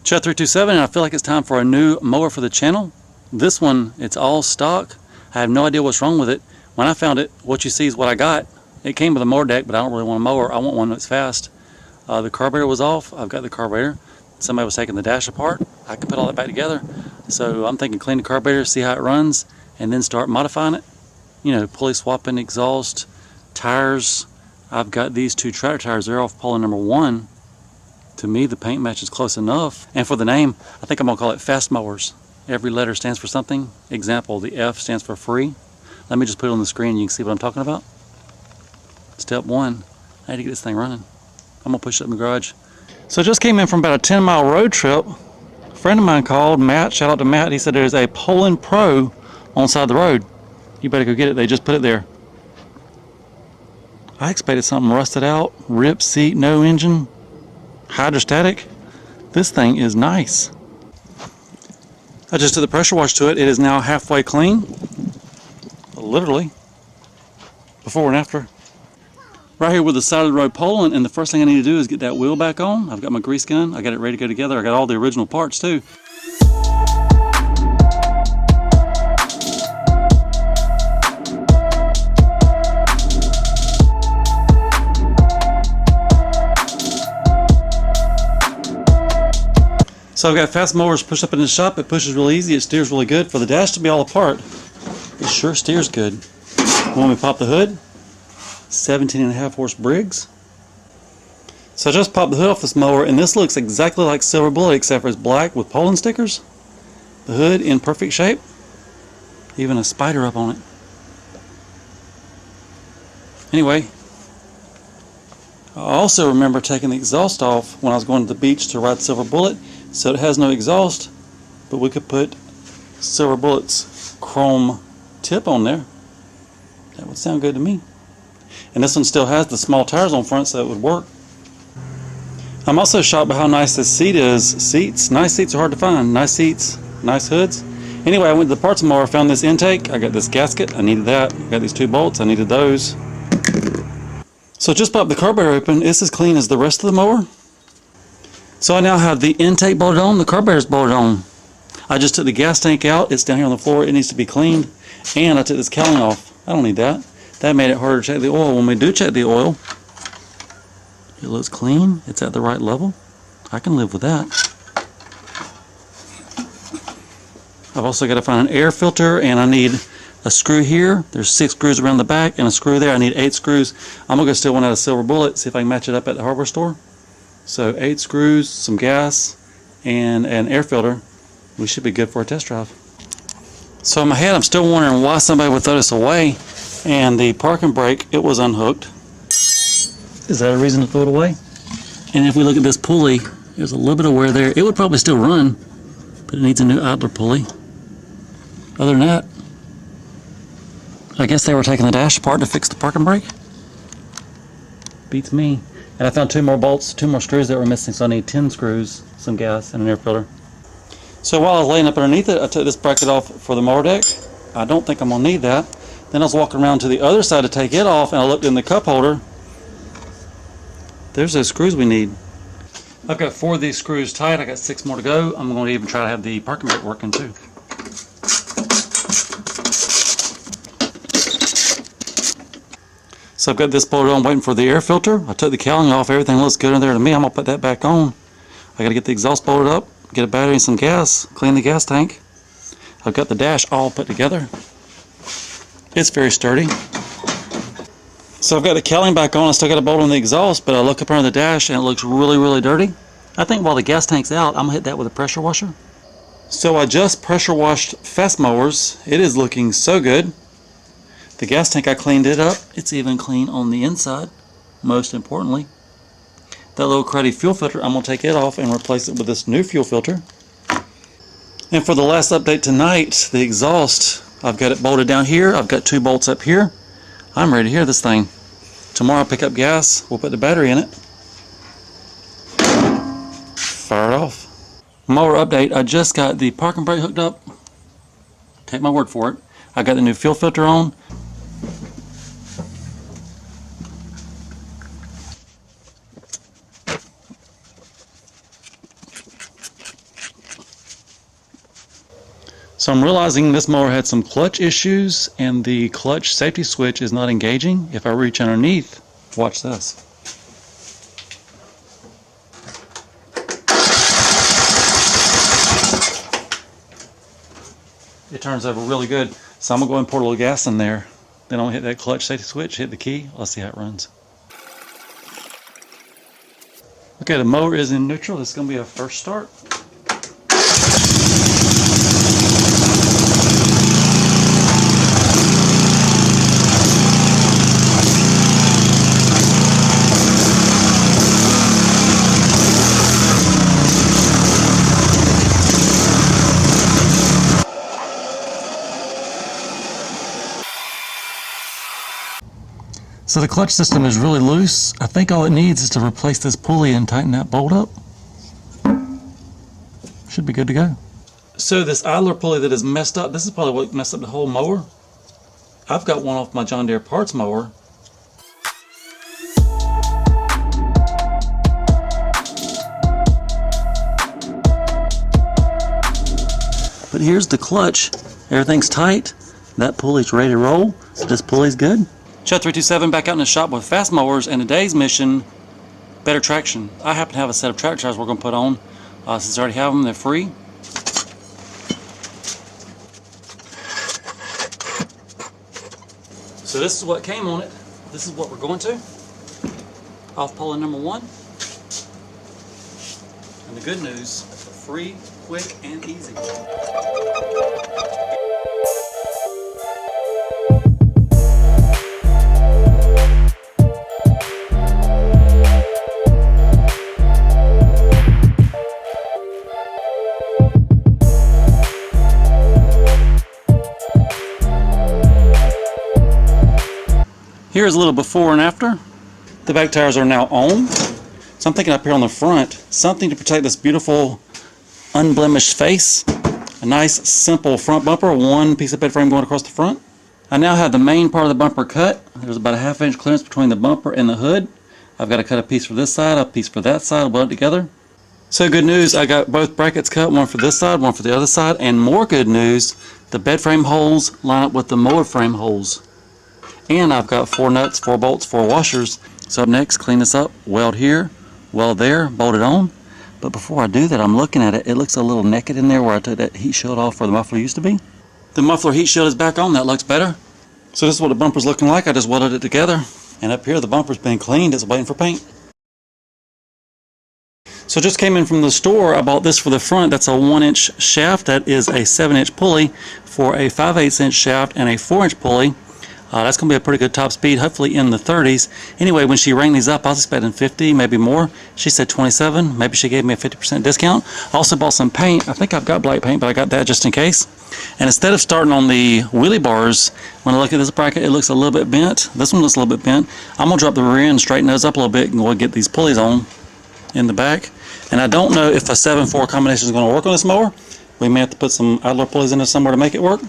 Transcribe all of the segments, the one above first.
Chat 327, and I feel like it's time for a new mower for the channel. This one, it's all stock. I have no idea what's wrong with it. When I found it, what you see is what I got. It came with a mower deck, but I don't really want a mower. I want one that's fast. The carburetor was off. I've got the carburetor. Somebody was taking the dash apart. I can put all that back together. So I'm thinking clean the carburetor, see how it runs, and then start modifying it. You know, pulley swapping, exhaust, tires. I've got these two tractor tires. They're off pulley number 1. To me, the paint match is close enough. And for the name, I think I'm going to call it FASTMOWERS. Every letter stands for something. Example, the F stands for free. Let me just put it on the screen and you can see what I'm talking about. Step 1, I need to get this thing running. I'm going to push it up in the garage. So I just came in from about a 10-mile road trip. A friend of mine called, Matt, shout out to Matt. He said there's a Poland Pro on the side of the road. You better go get it. They just put it there. I expected something rusted out, ripped seat, no engine. Hydrostatic. This thing is nice. I just did the pressure wash to it. It is now halfway clean. Literally. Before and after. Right here with the side of the road Poland, and the first thing I need to do is get that wheel back on. I've got my grease gun. I got it ready to go together. I got all the original parts too. So I've got FASTMOWERS pushed up in the shop. It pushes real easy. It steers really good. For the dash to be all apart, it sure steers good. When we pop the hood, 17.5 horse Briggs. So I just popped the hood off this mower, and this looks exactly like Silver Bullet, except for it's black with Poland stickers. The hood in perfect shape. Even a spider up on it. Anyway, I also remember taking the exhaust off when I was going to the beach to ride Silver Bullet. So it has no exhaust, but we could put Silver Bullet's chrome tip on there. That would sound good to me. And this one still has the small tires on front, so it would work. I'm also shocked by how nice this seat is. Nice seats are hard to find. Nice seats, nice hoods. Anyway, I went to the parts mower, found this intake. I got this gasket, I needed that. I got these 2 bolts, I needed those. So just popped the carburetor open. It's as clean as the rest of the mower. So I now have the intake bolted on, the carburetor's bolted on. I just took the gas tank out. It's down here on the floor. It needs to be cleaned. And I took this Callahan off. I don't need that. That made it harder to check the oil. When we do check the oil, it looks clean. It's at the right level. I can live with that. I've also got to find an air filter, and I need a screw here. There's 6 screws around the back and a screw there. I need 8 screws. I'm going to go steal one out of Silver Bullet, see if I can match it up at the hardware store. So 8 screws, some gas, and an air filter. We should be good for a test drive. So in my head, I'm still wondering why somebody would throw this away. And the parking brake, it was unhooked. Is that a reason to throw it away? And if we look at this pulley, there's a little bit of wear there. It would probably still run, but it needs a new idler pulley. Other than that, I guess they were taking the dash apart to fix the parking brake. Beats me. And I found 2 more bolts, 2 more screws that were missing, so I need 10 screws, some gas, and an air filter. So while I was laying up underneath it, I took this bracket off for the mower deck. I don't think I'm going to need that. Then I was walking around to the other side to take it off, and I looked in the cup holder. There's those screws we need. I've got 4 of these screws tight. I got 6 more to go. I'm going to even try to have the parking brake working too. So I've got this bolted on, waiting for the air filter. I took the cowling off. Everything looks good in there to me. I'm going to put that back on. I got to get the exhaust bolted up, get a battery and some gas, clean the gas tank. I've got the dash all put together. It's very sturdy. So I've got the cowling back on. I still got a bolt on the exhaust, but I look up under the dash and it looks really, really dirty. I think while the gas tank's out, I'm going to hit that with a pressure washer. So I just pressure washed FASTMOWERS. It is looking so good. The gas tank, I cleaned it up. It's even clean on the inside, most importantly. That little cruddy fuel filter, I'm going to take it off and replace it with this new fuel filter. And for the last update tonight, the exhaust, I've got it bolted down here. I've got 2 bolts up here. I'm ready to hear this thing. Tomorrow I'll pick up gas. We'll put the battery in it. Fire it off. Mower update, I just got the parking brake hooked up. Take my word for it. I got the new fuel filter on. So I'm realizing this mower had some clutch issues and the clutch safety switch is not engaging. If I reach underneath, watch this. It turns over really good. So I'm gonna go and pour a little gas in there. Then I'm gonna hit that clutch safety switch, hit the key. Let's see how it runs. Okay, the mower is in neutral. This is gonna be a first start. So the clutch system is really loose. I think all it needs is to replace this pulley and tighten that bolt up. Should be good to go. So this idler pulley that is messed up, this is probably what messed up the whole mower. I've got one off my John Deere parts mower. But here's the clutch. Everything's tight. That pulley's ready to roll. This pulley's good. Chad 327 back out in the shop with FASTMOWERS, and today's mission, better traction. I happen to have a set of track tires we're going to put on. Since I already have them, they're free. So this is what came on it. This is what we're going to. Off pulley number 1. And the good news, free, quick, and easy. Here's a little before and after. The back tires are now on. So I'm thinking up here on the front, something to protect this beautiful unblemished face. A nice simple front bumper, one piece of bed frame going across the front. I now have the main part of the bumper cut. There's about a 1/2 inch clearance between the bumper and the hood. I've got to cut a piece for this side, a piece for that side, weld it together. So good news, I got both brackets cut, one for this side, one for the other side, and more good news, the bed frame holes line up with the mower frame holes. And I've got 4 nuts, 4 bolts, 4 washers. So up next, clean this up, weld here, weld there, bolt it on. But before I do that, I'm looking at it. It looks a little naked in there where I took that heat shield off where the muffler used to be. The muffler heat shield is back on. That looks better. So this is what the bumper's looking like. I just welded it together. And up here, the bumper's been cleaned. It's waiting for paint. So just came in from the store. I bought this for the front. That's a 1-inch shaft. That is a 7-inch pulley for a 5/8 inch shaft and a 4-inch pulley. That's going to be a pretty good top speed, hopefully in the 30s. Anyway, when she rang these up, I was expecting 50, maybe more. She said 27. Maybe she gave me a 50% discount. I also bought some paint. I think I've got black paint, but I got that just in case. And instead of starting on the wheelie bars, when I look at this bracket, it looks a little bit bent. This one looks a little bit bent. I'm going to drop the rear end, straighten those up a little bit, and we'll get these pulleys on in the back. And I don't know if a 7/4 combination is going to work on this mower. We may have to put some idler pulleys in there somewhere to make it work.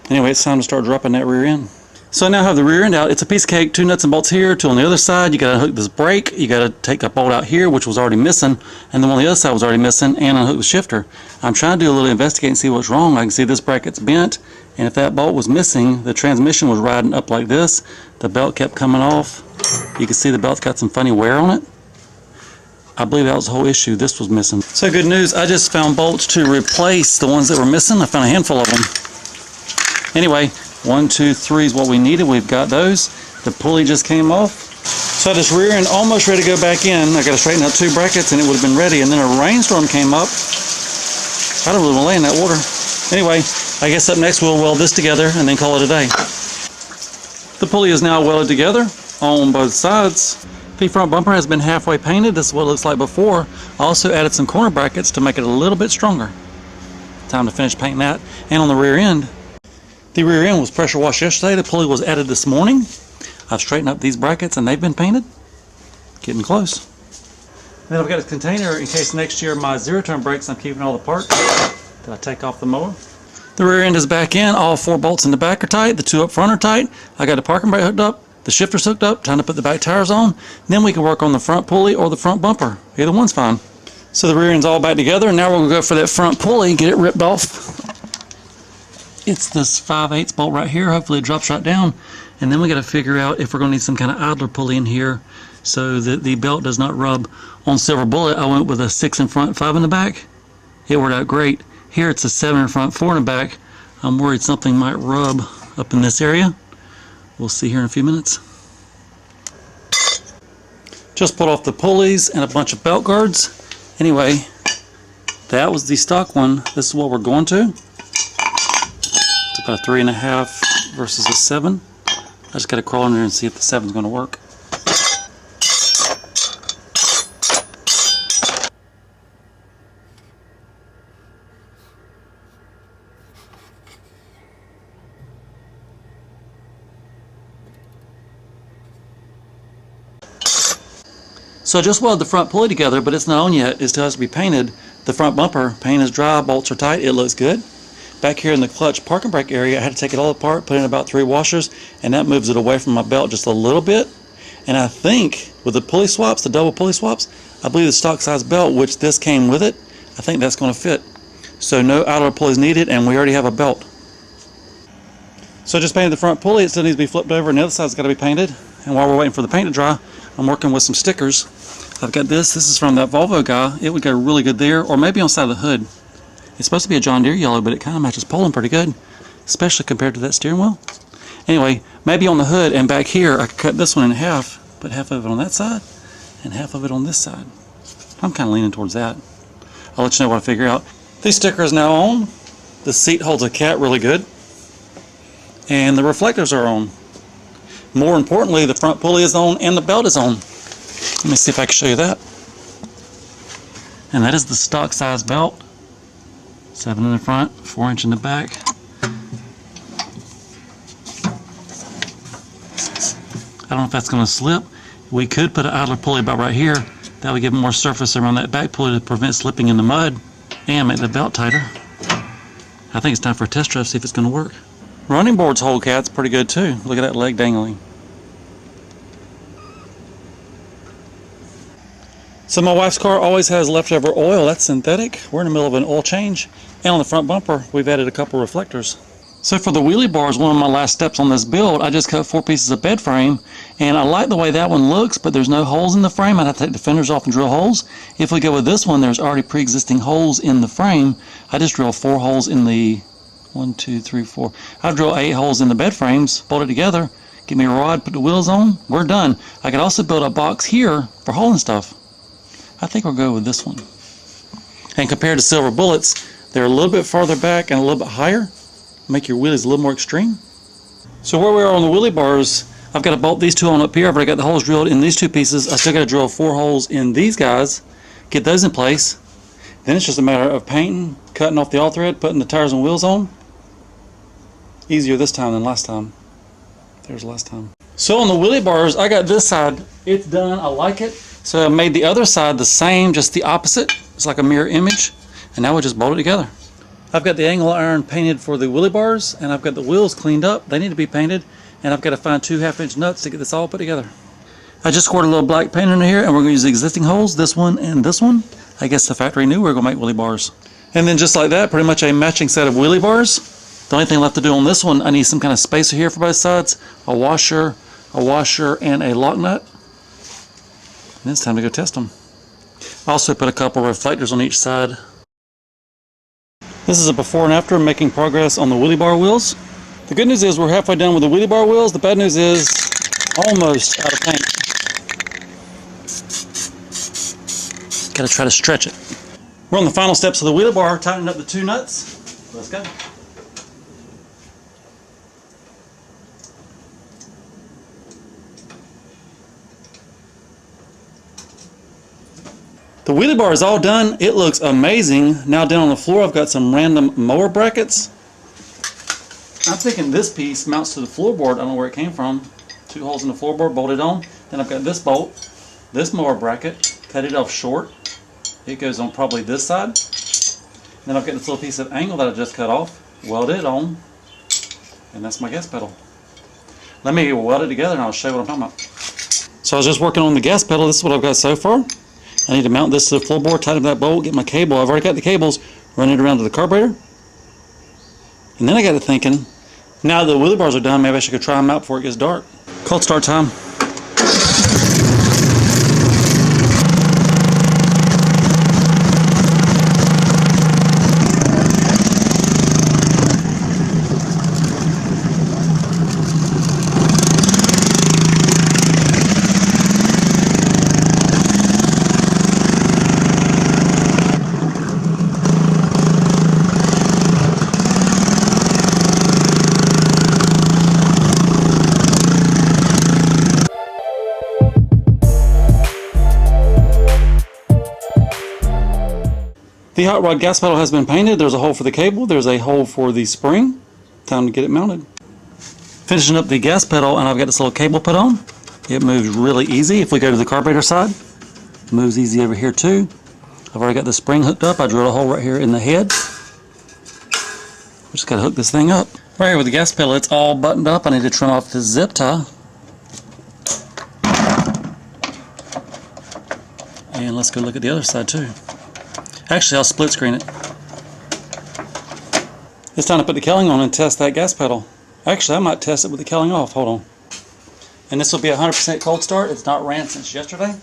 Anyway, it's time to start dropping that rear end. So I now have the rear end out. It's a piece of cake, 2 nuts and bolts here, 2 on the other side. You got to hook this brake. You got to take that bolt out here, which was already missing, and the one on the other side was already missing, and unhook the shifter. I'm trying to do a little investigate and see what's wrong. I can see this bracket's bent, and if that bolt was missing, the transmission was riding up like this. The belt kept coming off. You can see the belt's got some funny wear on it. I believe that was the whole issue. This was missing. So good news, I just found bolts to replace the ones that were missing. I found a handful of them. Anyway, 1, 2, 3 is what we needed. We've got those. The pulley just came off. So this rear end almost ready to go back in. I got to straighten out 2 brackets and it would have been ready. And then a rainstorm came up. I don't really want to lay in that water. Anyway, I guess up next we'll weld this together and then call it a day. The pulley is now welded together on both sides. The front bumper has been halfway painted. This is what it looks like before. I also added some corner brackets to make it a little bit stronger. Time to finish painting that. And on the rear end, the rear end was pressure washed yesterday. The pulley was added this morning. I've straightened up these brackets and they've been painted. Getting close. Then I've got a container in case next year my zero-turn brakes, I'm keeping all the parts that I take off the mower. The rear end is back in. All 4 bolts in the back are tight. The 2 up front are tight. I got the parking brake hooked up. The shifter's hooked up. Time to put the back tires on. Then we can work on the front pulley or the front bumper. Either one's fine. So the rear end's all back together. Now we're going to go for that front pulley, get it ripped off. it's this 5/8 bolt right here. Hopefully it drops right down. And then we got to figure out if we're going to need some kind of idler pulley in here so that the belt does not rub. On Silver Bullet, I went with a 6 in front, 5 in the back. It worked out great. Here it's a 7 in front, 4 in the back. I'm worried something might rub up in this area. We'll see here in a few minutes. Just pulled off the pulleys and a bunch of belt guards. Anyway, that was the stock one. This is what we're going to. It's about a 3.5 versus a 7. I just got to crawl in there and see if the 7's going to work. So I just welded the front pulley together, but it's not on yet. It still has to be painted. The front bumper paint is dry, bolts are tight, it looks good. Back here in the clutch parking brake area, I had to take it all apart, put in about 3 washers, and that moves it away from my belt just a little bit. And I think with the pulley swaps, the double pulley swaps, I believe the stock size belt, which this came with it, I think that's going to fit. So no idler pulleys needed, and we already have a belt. So I just painted the front pulley. It still needs to be flipped over, and the other side's got to be painted. And while we're waiting for the paint to dry, I'm working with some stickers. I've got this. This is from that Volvo guy. It would go really good there, or maybe on the side of the hood. It's supposed to be a John Deere yellow, but it kind of matches Poland pretty good, especially compared to that steering wheel. Anyway, maybe on the hood and back here, I could cut this one in half, put half of it on that side and half of it on this side. I'm kind of leaning towards that. I'll let you know what I figure out. These stickers now on. The seat holds a cat really good, and the reflectors are on. More importantly, the front pulley is on and the belt is on. Let me see if I can show you that. And that is the stock size belt. 7 in the front, 4 inch in the back. I don't know if that's going to slip. We could put an idler pulley about right here. That would give more surface around that back pulley to prevent slipping in the mud and make the belt tighter. I think it's time for a test drive, see if it's going to work. Running boards hold cat's pretty good too. Look at that leg dangling. So my wife's car always has leftover oil. That's synthetic. We're in the middle of an oil change. And on the front bumper, we've added a couple reflectors. So for the wheelie bars, one of my last steps on this build, I just cut 4 pieces of bed frame. And I like the way that one looks, but there's no holes in the frame. I'd have to take the fenders off and drill holes. If we go with this one, there's already pre-existing holes in the frame. I just drill 4 holes in the 1, 2, 3, 4. I drill 8 holes in the bed frames, bolt it together, get me a rod, put the wheels on. We're done. I could also build a box here for hauling stuff. I think we'll go with this one. And compared to Silver Bullets, they're a little bit farther back and a little bit higher. Make your wheelies a little more extreme. So where we are on the wheelie bars, I've got to bolt these 2 on up here. I've already got the holes drilled in these 2 pieces. I still got to drill 4 holes in these guys, get those in place. Then it's just a matter of painting, cutting off the all thread, putting the tires and wheels on. Easier this time than last time. There's last time. So on the wheelie bars, I got this side. It's done. I like it. So I made the other side the same, just the opposite. It's like a mirror image. And now we just bolt it together. I've got the angle iron painted for the wheelie bars, and I've got the wheels cleaned up. They need to be painted, and I've got to find 2 half-inch nuts to get this all put together. I just scored a little black paint in here, and we're going to use the existing holes, this one and this one. I guess the factory knew we were going to make wheelie bars. And then just like that, pretty much a matching set of wheelie bars. The only thing left to do on this one, I need some kind of spacer here for both sides, a washer, and a lock nut. And it's time to go test them. I also put a couple reflectors on each side. This is a before and after, making progress on the wheelie bar wheels. The good news is we're halfway done with the wheelie bar wheels. The bad news is almost out of paint. Got to try to stretch it. We're on the final steps of the wheelie bar, tightening up the 2 nuts. Let's go. The wheelie bar is all done. It looks amazing. Now down on the floor, I've got some random mower brackets. I'm thinking this piece mounts to the floorboard. I don't know where it came from. 2 holes in the floorboard, bolted on. Then I've got this bolt, this mower bracket, cut it off short. It goes on probably this side. Then I've got this little piece of angle that I just cut off, welded it on, and that's my gas pedal. Let me weld it together and I'll show you what I'm talking about. So I was just working on the gas pedal. This is what I've got so far. I need to mount this to the floorboard, tighten up that bolt, get my cable. I've already got the cables, run it around to the carburetor. And then I got to thinking, now that the wheelie bars are done, maybe I should go try them out before it gets dark. Cold start time. The hot rod gas pedal has been painted. There's a hole for the cable. There's a hole for the spring. Time to get it mounted. Finishing up the gas pedal, and I've got this little cable put on. It moves really easy. If we go to the carburetor side, it moves easy over here too. I've already got the spring hooked up. I drilled a hole right here in the head. We just got to hook this thing up. Right here with the gas pedal, it's all buttoned up. I need to trim off this zip tie. And let's go look at the other side too. Actually, I'll split screen it. It's time to put the cowling on and test that gas pedal. Actually, I might test it with the cowling off. Hold on. And this will be a 100% cold start. It's not ran since yesterday.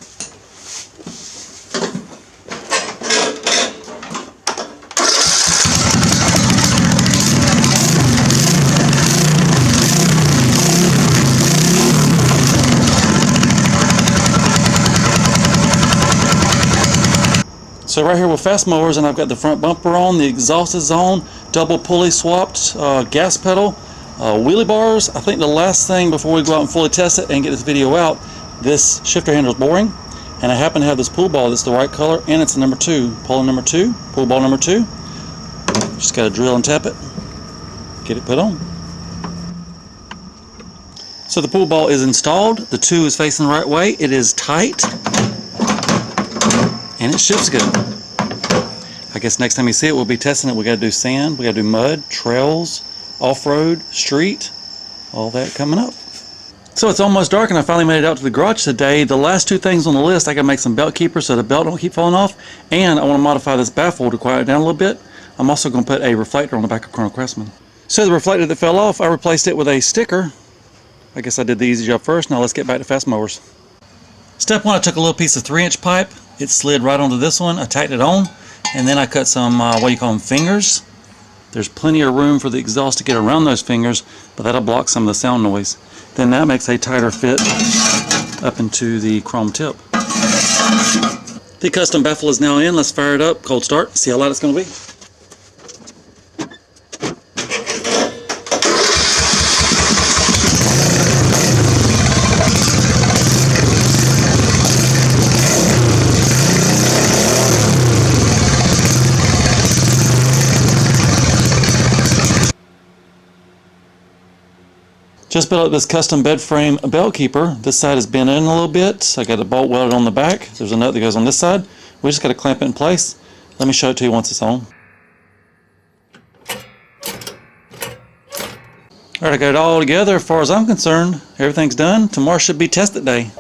So right here with FASTMOWERS, and I've got the front bumper on, the exhaust is on, double pulley swapped, gas pedal, wheelie bars. I think the last thing before we go out and fully test it and get this video out, this shifter handle is boring, and I happen to have this pull ball that's the right color, and it's a number 2, pull number 2, pull ball number 2. Just got to drill and tap it, get it put on. So the pull ball is installed, the 2 is facing the right way, it is tight, and it shifts good. I guess next time you see it, we'll be testing it. We got to do sand, we got to do mud, trails, off-road, street, all that coming up. So it's almost dark, and I finally made it out to the garage today. The last 2 things on the list, I got to make some belt keepers so the belt don't keep falling off, and I want to modify this baffle to quiet it down a little bit. I'm also going to put a reflector on the back of Colonel Craftsman. So the reflector that fell off, I replaced it with a sticker. I guess I did the easy job first. Now let's get back to FASTMOWERS. Step 1, I took a little piece of 3-inch pipe. It slid right onto this one. I tacked it on, and then I cut some, what do you call them, fingers. There's plenty of room for the exhaust to get around those fingers, but that'll block some of the sound noise. Then that makes a tighter fit up into the chrome tip. The custom baffle is now in. Let's fire it up, cold start, see how loud it's going to be. Just built up this custom bed frame belt keeper. This side is bent in a little bit. I got a bolt welded on the back. There's a nut that goes on this side. We just got to clamp it in place. Let me show it to you once it's on. Alright, I got it all together. As far as I'm concerned, everything's done. Tomorrow should be test it day.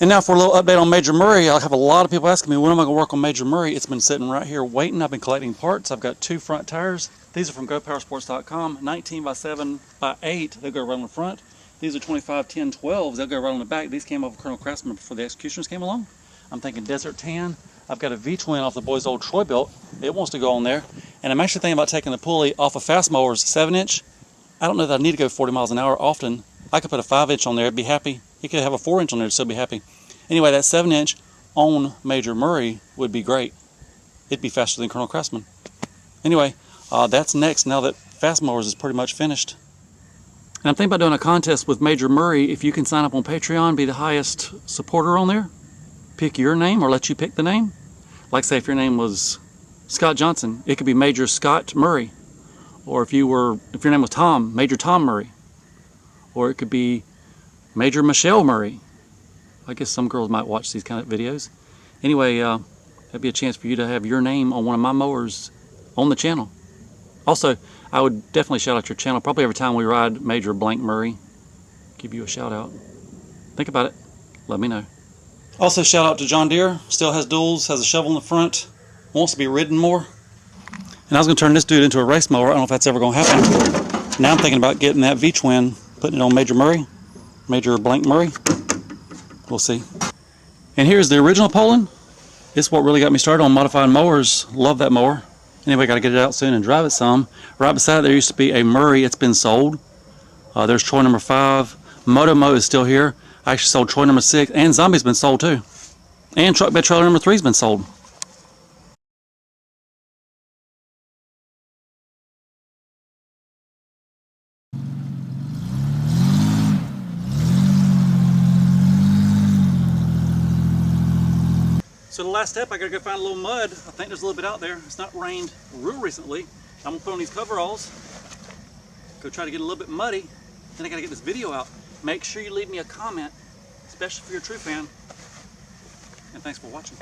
And now for a little update on Major Murray. I have a lot of people asking me, when am I going to work on Major Murray? It's been sitting right here waiting. I've been collecting parts. I've got 2 front tires. These are from GoPowersports.com, 19 by 7 by 8. They'll go right on the front. These are 25, 10, 12s. They'll go right on the back. These came off of Colonel Craftsman before the executioners came along. I'm thinking desert tan. I've got a V-twin off the boy's old Troy belt. It wants to go on there. And I'm actually thinking about taking the pulley off of FASTMOWERS 7-inch. I don't know that I need to go 40 miles an hour often. I could put a 5-inch on there. It'd be happy. You could have a 4-inch on there and still be happy. Anyway, that 7-inch on Major Murray would be great. It'd be faster than Colonel Craftsman. Anyway, that's next now that FASTMOWERS is pretty much finished. And I'm thinking about doing a contest with Major Murray. If you can sign up on Patreon, be the highest supporter on there, pick your name or let you pick the name. Like say if your name was Scott Johnson, it could be Major Scott Murray. Or if your name was Tom, Major Tom Murray. Or it could be Major Michelle Murray. I guess some girls might watch these kind of videos. Anyway, that'd be a chance for you to have your name on one of my mowers on the channel. Also, I would definitely shout out your channel. Probably every time we ride Major Blank Murray, give you a shout out. Think about it. Let me know. Also, shout out to John Deere. Still has duals, has a shovel in the front, wants to be ridden more. And I was going to turn this dude into a race mower. I don't know if that's ever going to happen. Now I'm thinking about getting that V-twin, putting it on Major Murray, Major Blank Murray. We'll see. And here's the original Poland. It's what really got me started on modified mowers. Love that mower. Anyway, got to get it out soon and drive it some. Right beside it, there used to be a Murray. It's been sold. There's Troy number 5. Motomo is still here. I actually sold Troy number 6. And Zombie's been sold too. And Truck Bed Trailer number 3's been sold. So the last step, I gotta go find a little mud. I think there's a little bit out there. It's not rained real recently. I'm gonna put on these coveralls, go try to get a little bit muddy, then I gotta get this video out. Make sure you leave me a comment, especially if you're a true fan. And thanks for watching.